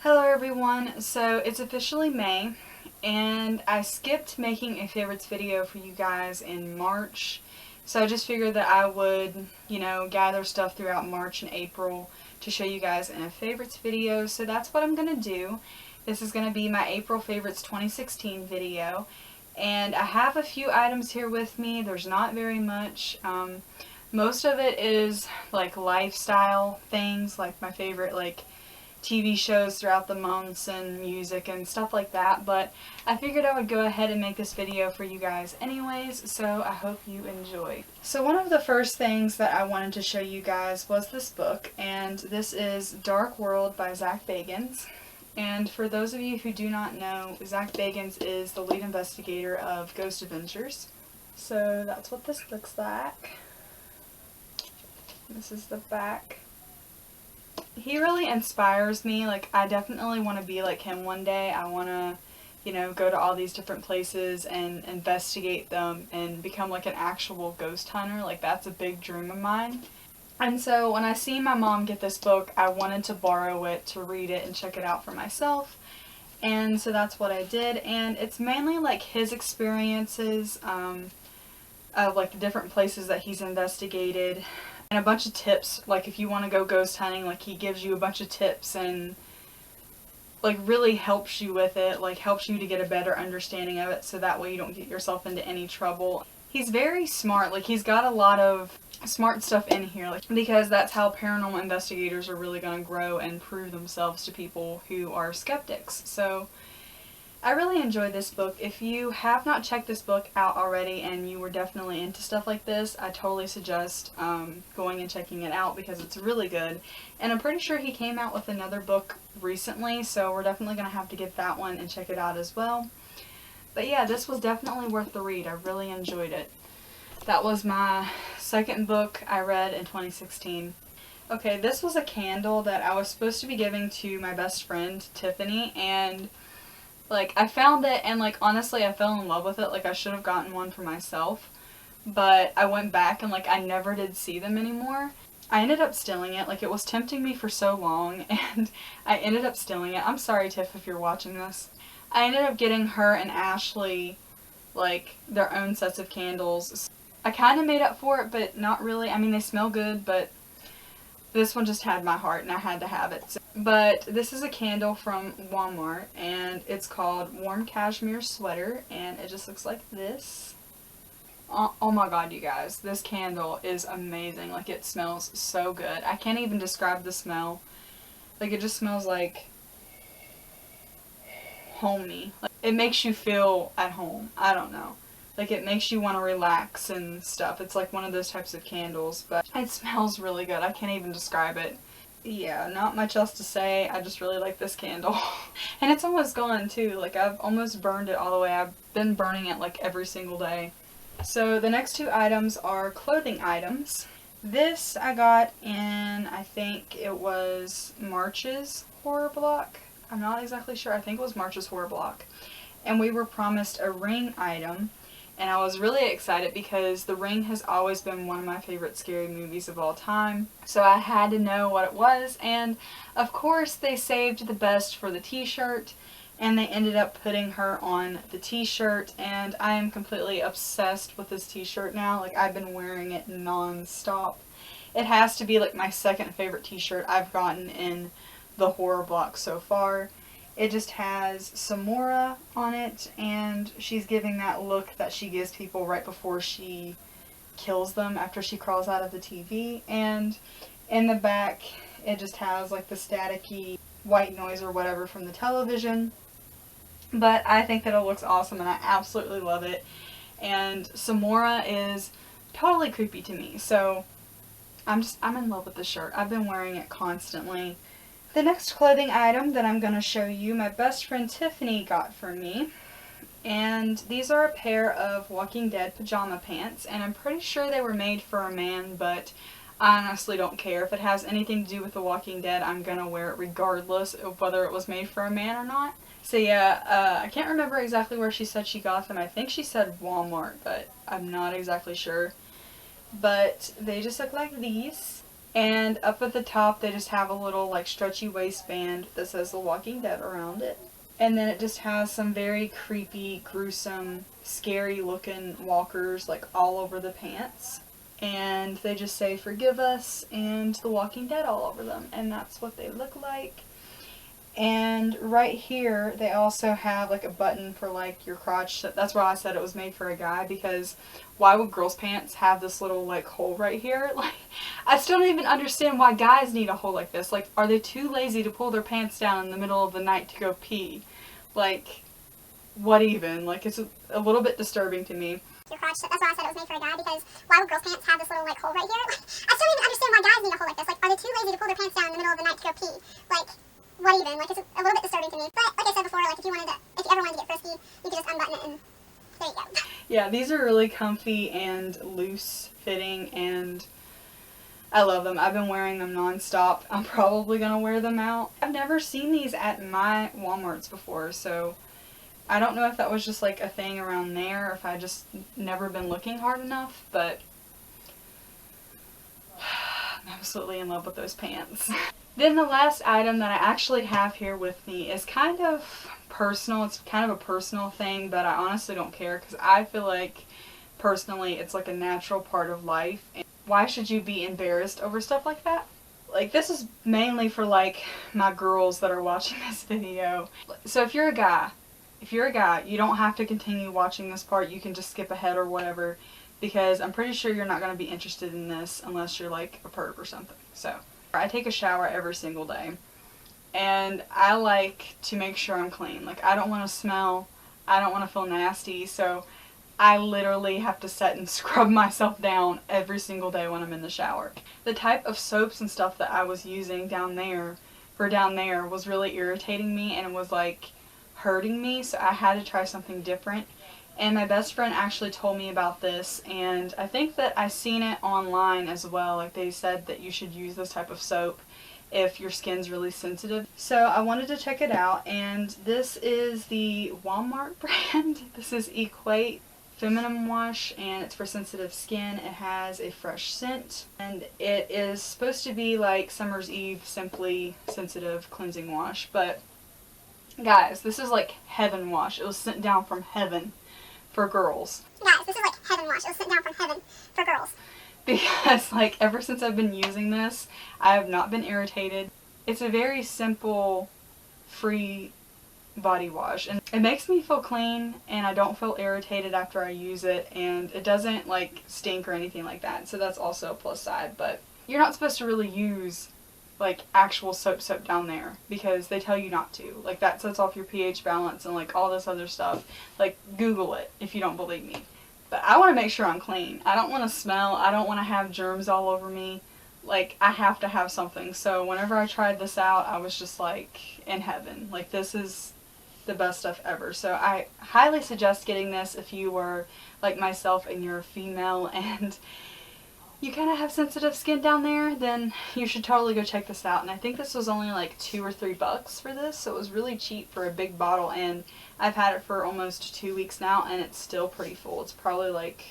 Hello everyone, so it's officially May, and I skipped making a favorites video for you guys in March, so I just figured that I would, gather stuff throughout March and April to show you guys in a favorites video, so that's what I'm going to do. This is going to be my April favorites 2016 video, and I have a few items here with me. There's not very much. Most of it is like lifestyle things, like my favorite TV shows throughout the months and music and stuff like that, but I figured I would go ahead and make this video for you guys anyways, so I hope you enjoy. So one of the first things that I wanted to show you guys was this book, and this is Dark World by Zach Bagans. And for those of you who do not know, Zach Bagans is the lead investigator of Ghost Adventures. So that's what this looks like. This is the back. He really inspires me. Like, I definitely want to be like him one day. I want to, go to all these different places and investigate them and become like an actual ghost hunter. Like, that's a big dream of mine. And so when I see my mom get this book, I wanted to borrow it to read it and check it out for myself. And so that's what I did. And it's mainly like his experiences of like the different places that he's investigated. And a bunch of tips, like if you want to go ghost hunting, like he gives you a bunch of tips and like really helps you with it, like helps you to get a better understanding of it so that way you don't get yourself into any trouble. He's very smart, like he's got a lot of smart stuff in here, like because that's how paranormal investigators are really going to grow and prove themselves to people who are skeptics. So I really enjoyed this book. If you have not checked this book out already and you were definitely into stuff like this, I totally suggest going and checking it out because it's really good. And I'm pretty sure he came out with another book recently, so we're definitely going to have to get that one and check it out as well. But yeah, this was definitely worth the read. I really enjoyed it. That was my second book I read in 2016. Okay, this was a candle that I was supposed to be giving to my best friend, Tiffany, and like, I found it, and, like, honestly, I fell in love with it. Like, I should have gotten one for myself, but I went back, and, like, I never did see them anymore. I ended up stealing it. Like, it was tempting me for so long, and I ended up stealing it. I'm sorry, Tiff, if you're watching this. I ended up getting her and Ashley, like, their own sets of candles. I kind of made up for it, but not really. I mean, they smell good, but this one just had my heart, and I had to have it. But this is a candle from Walmart, and it's called Warm Cashmere Sweater, and it just looks like this. Oh my god, you guys, this candle is amazing. Like, it smells so good. I can't even describe the smell. Like, it just smells like homey. Like, it makes you feel at home. I don't know. Like, it makes you want to relax and stuff. It's like one of those types of candles, but it smells really good. I can't even describe it. Yeah, not much else to say. I just really like this candle. And it's almost gone too. Like, I've almost burned it all the way. I've been burning it like every single day. So the next two items are clothing items. This I got in, I think it was March's Horror Block. I'm not exactly sure. I think it was March's Horror Block. And we were promised a ring item. And I was really excited because The Ring has always been one of my favorite scary movies of all time. So I had to know what it was. And of course they saved the best for the t-shirt. And they ended up putting her on the t-shirt. And I am completely obsessed with this t-shirt now. Like, I've been wearing it non-stop. It has to be like my second favorite t-shirt I've gotten in the horror block so far. It just has Samara on it, and she's giving that look that she gives people right before she kills them after she crawls out of the TV. And in the back, it just has like the staticky white noise or whatever from the television. But I think that it looks awesome, and I absolutely love it. And Samara is totally creepy to me, so I'm in love with this shirt. I've been wearing it constantly. The next clothing item that I'm going to show you, my best friend Tiffany got for me. And these are a pair of Walking Dead pajama pants. And I'm pretty sure they were made for a man, but I honestly don't care. If it has anything to do with The Walking Dead, I'm going to wear it regardless of whether it was made for a man or not. So yeah, I can't remember exactly where she said she got them. I think she said Walmart, but I'm not exactly sure. But they just look like these. And up at the top they just have a little like stretchy waistband that says The Walking Dead around it. And then it just has some very creepy, gruesome, scary looking walkers like all over the pants. And they just say "Forgive us" and The Walking Dead all over them. And that's what they look like. And right here they also have like a button for like your crotch. That's why I said it was made for a guy, because why would girls' pants have this little like hole right here? Like, I still don't even understand why guys need a hole like this. Like, are they too lazy to pull their pants down in the middle of the night to go pee? Like, what even? Like, it's a little bit disturbing to me. Your crotch, that's why I said it was made for a guy, because why would girls' pants have this little like hole right here? Like, I still don't even understand why guys need a hole like this. Like, are they too lazy to pull their pants down in the middle of the night to go pee? Like, what even? Like, it's a little bit disturbing to me. But like I said before, like if you ever wanted to get frisky, you could just unbutton it and there you go. Yeah, these are really comfy and loose fitting, and I love them. I've been wearing them nonstop. I'm probably gonna wear them out. I've never seen these at my Walmarts before, so I don't know if that was just like a thing around there, or if I just never been looking hard enough, but I'm absolutely in love with those pants. Then the last item that I actually have here with me is kind of personal. It's kind of a personal thing, but I honestly don't care, because I feel like personally it's like a natural part of life. And why should you be embarrassed over stuff like that? Like, this is mainly for like my girls that are watching this video. So if you're a guy, you don't have to continue watching this part. You can just skip ahead or whatever, because I'm pretty sure you're not going to be interested in this unless you're like a perv or something. So I take a shower every single day, and I like to make sure I'm clean. Like, I don't want to smell, I don't want to feel nasty, so I literally have to sit and scrub myself down every single day when I'm in the shower. The type of soaps and stuff that I was using down there was really irritating me, and it was like hurting me, so I had to try something different. And my best friend actually told me about this, and I think that I seen it online as well. Like, they said that you should use this type of soap if your skin's really sensitive. So I wanted to check it out, and this is the Walmart brand. This is Equate Feminine Wash, and it's for sensitive skin. It has a fresh scent, and it is supposed to be like Summer's Eve Simply Sensitive Cleansing Wash. But guys, this is like heaven wash. It was sent down from heaven for girls. Guys, this is like heaven wash. It was sent down from heaven for girls. Because like ever since I've been using this, I have not been irritated. It's a very simple, free body wash, and it makes me feel clean, and I don't feel irritated after I use it, and it doesn't like stink or anything like that. So that's also a plus side. But you're not supposed to really use like actual soap down there, because they tell you not to. Like, that sets off your pH balance and like all this other stuff. Like, Google it if you don't believe me. But I want to make sure I'm clean. I don't want to smell. I don't want to have germs all over me. Like, I have to have something. So whenever I tried this out, I was just like in heaven. Like, this is the best stuff ever. So I highly suggest getting this if you were like myself and you're a female and you kind of have sensitive skin down there. Then you should totally go check this out. And I think this was only like $2 or $3 for this, so it was really cheap for a big bottle, and I've had it for almost 2 weeks now, and it's still pretty full. It's probably like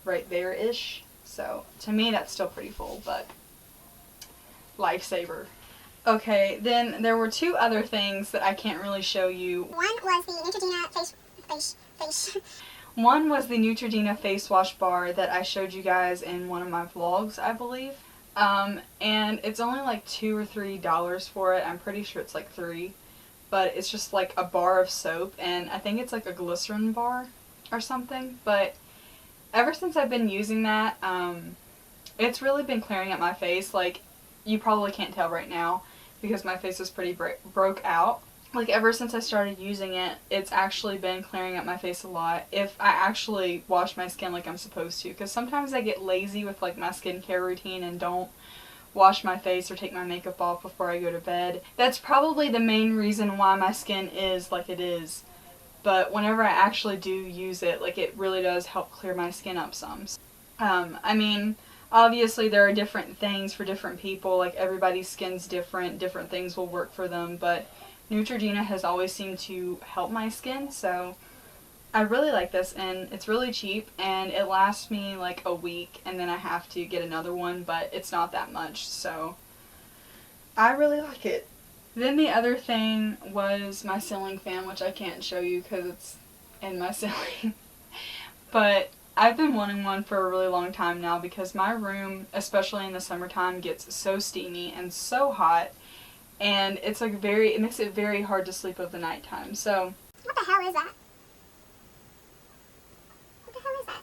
right there-ish, so to me that's still pretty full, but lifesaver. Okay, then there were two other things that I can't really show you. One was the Neutrogena face. One was the Neutrogena face wash bar that I showed you guys in one of my vlogs, I believe. And it's only like $2 or $3 for it. I'm pretty sure it's like $3. But it's just like a bar of soap, and I think it's like a glycerin bar or something. But ever since I've been using that, it's really been clearing up my face. Like, you probably can't tell right now because my face is pretty broke out. Like, ever since I started using it, it's actually been clearing up my face a lot if I actually wash my skin like I'm supposed to. Because sometimes I get lazy with like my skincare routine and don't wash my face or take my makeup off before I go to bed. That's probably the main reason why my skin is like it is. But whenever I actually do use it, like, it really does help clear my skin up some. I mean, obviously there are different things for different people. Like, everybody's skin's different. Different things will work for them. But Neutrogena has always seemed to help my skin, so I really like this, and it's really cheap, and it lasts me like a week, and then I have to get another one, but it's not that much, so I really like it. Then the other thing was my ceiling fan, which I can't show you because it's in my ceiling. But I've been wanting one for a really long time now because my room, especially in the summertime, gets so steamy and so hot, and it's like it makes it very hard to sleep of the nighttime. So what the hell is that? What the hell is that?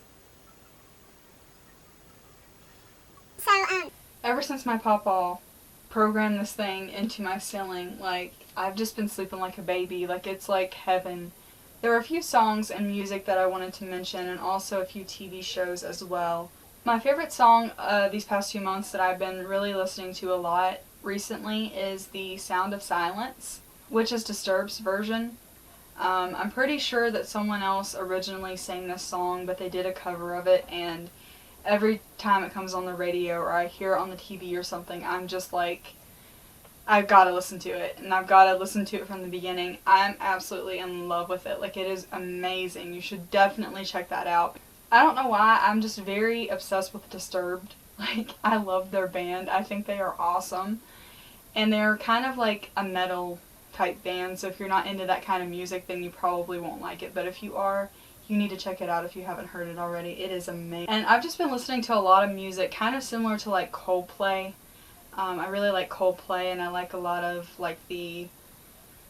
So, ever since my papa programmed this thing into my ceiling, like, I've just been sleeping like a baby. Like, it's like heaven. There are a few songs and music that I wanted to mention, and also a few TV shows as well. My favorite song these past 2 months that I've been really listening to a lot recently is The Sound of Silence, which is Disturbed's version. I'm pretty sure that someone else originally sang this song, but they did a cover of it, and every time it comes on the radio or I hear it on the TV or something, I'm just like, I've got to listen to it, and I've got to listen to it from the beginning. I'm absolutely in love with it. Like, it is amazing. You should definitely check that out. I don't know why, I'm just very obsessed with Disturbed. Like, I love their band. I think they are awesome. And they're kind of like a metal type band, so if you're not into that kind of music, then you probably won't like it. But if you are, you need to check it out if you haven't heard it already. It is amazing. And I've just been listening to a lot of music, kind of similar to like Coldplay. I really like Coldplay, and I like a lot of like the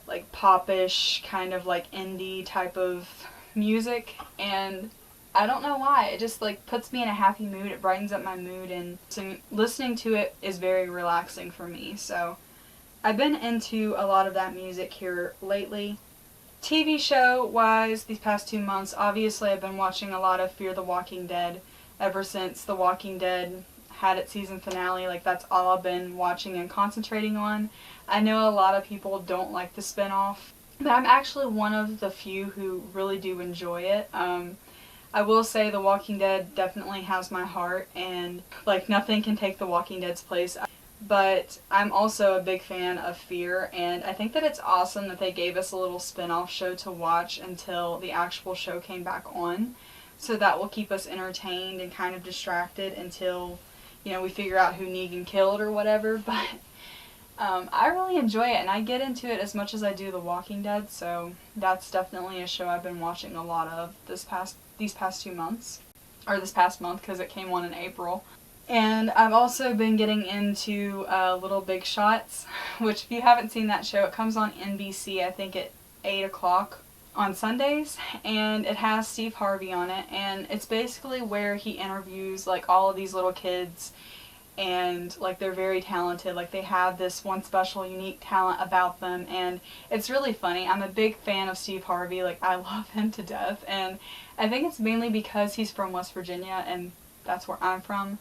like popish kind of like indie type of music, and I don't know why. It just like puts me in a happy mood. It brightens up my mood, and so listening to it is very relaxing for me. So I've been into a lot of that music here lately. TV show wise, these past 2 months, obviously I've been watching a lot of Fear the Walking Dead ever since The Walking Dead had its season finale. Like, that's all I've been watching and concentrating on. I know a lot of people don't like the spinoff, but I'm actually one of the few who really do enjoy it. I will say The Walking Dead definitely has my heart, and like nothing can take The Walking Dead's place. But I'm also a big fan of Fear, and I think that it's awesome that they gave us a little spin-off show to watch until the actual show came back on. So that will keep us entertained and kind of distracted until, we figure out who Negan killed or whatever. But I really enjoy it, and I get into it as much as I do The Walking Dead, so that's definitely a show I've been watching a lot of these past 2 months. Or this past month, because it came on in April. And I've also been getting into Little Big Shots, which if you haven't seen that show, it comes on NBC, I think at 8 o'clock on Sundays, and it has Steve Harvey on it, and it's basically where he interviews like all of these little kids, and like they're very talented, like they have this one special unique talent about them, and it's really funny. I'm a big fan of Steve Harvey, like I love him to death, and I think it's mainly because he's from West Virginia, and that's where I'm from.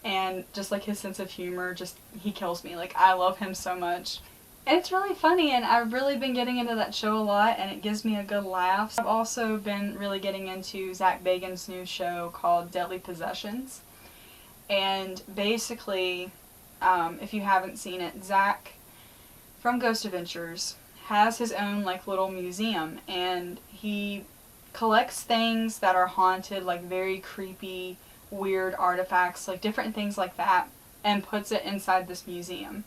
And just like his sense of humor, he kills me. Like, I love him so much. And it's really funny, and I've really been getting into that show a lot, and it gives me a good laugh. I've also been really getting into Zach Bagans' new show called Deadly Possessions. And basically, if you haven't seen it, Zach from Ghost Adventures has his own like little museum, and he collects things that are haunted, like very creepy, weird artifacts, like different things like that, and puts it inside this museum.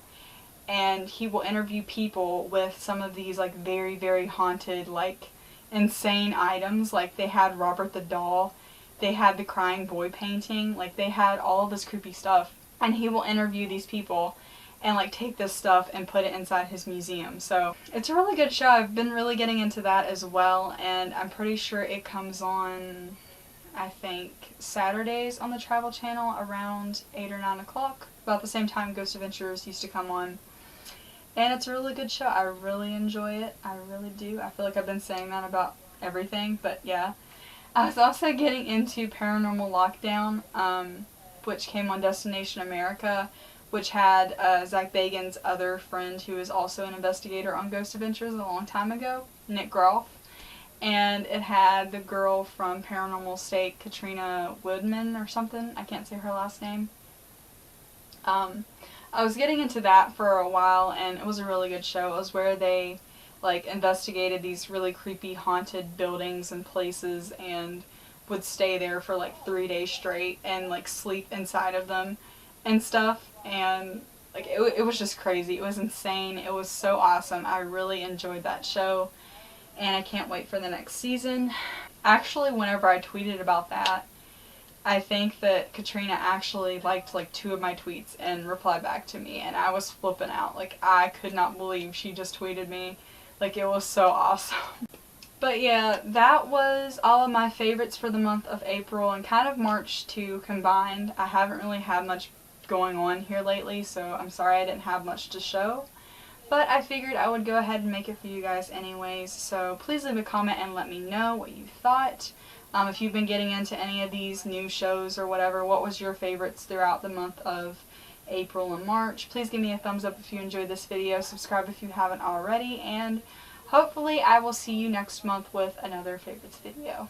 And he will interview people with some of these like very, very haunted, like insane items. Like they had Robert the doll, they had the crying boy painting, like they had all of this creepy stuff. And he will interview these people and like take this stuff and put it inside his museum. So it's a really good show. I've been really getting into that as well, and I'm pretty sure it comes on, I think, Saturdays on the Travel Channel around 8 or 9 o'clock, about the same time Ghost Adventures used to come on. And it's a really good show. I really enjoy it. I really do. I feel like I've been saying that about everything, but yeah. I was also getting into Paranormal Lockdown, which came on Destination America, which had Zach Bagans' other friend who is also an investigator on Ghost Adventures a long time ago, Nick Groff. And it had the girl from Paranormal State, Katrina Woodman or something. I can't say her last name. I was getting into that for a while, and it was a really good show. It was where they like investigated these really creepy haunted buildings and places and would stay there for like 3 days straight and like sleep inside of them and stuff. And like it was just crazy. It was insane. It was so awesome. I really enjoyed that show and I can't wait for the next season. Actually, whenever I tweeted about that, I think that Katrina actually liked like 2 of my tweets and replied back to me, and I was flipping out. Like, I could not believe she just tweeted me. Like, it was so awesome. But yeah, that was all of my favorites for the month of April and kind of March too combined. I haven't really had much going on here lately, so I'm sorry I didn't have much to show. But I figured I would go ahead and make it for you guys anyways, so please leave a comment and let me know what you thought. If you've been getting into any of these new shows or whatever, what was your favorites throughout the month of April and March? Please give me a thumbs up if you enjoyed this video, subscribe if you haven't already, and hopefully I will see you next month with another favorites video.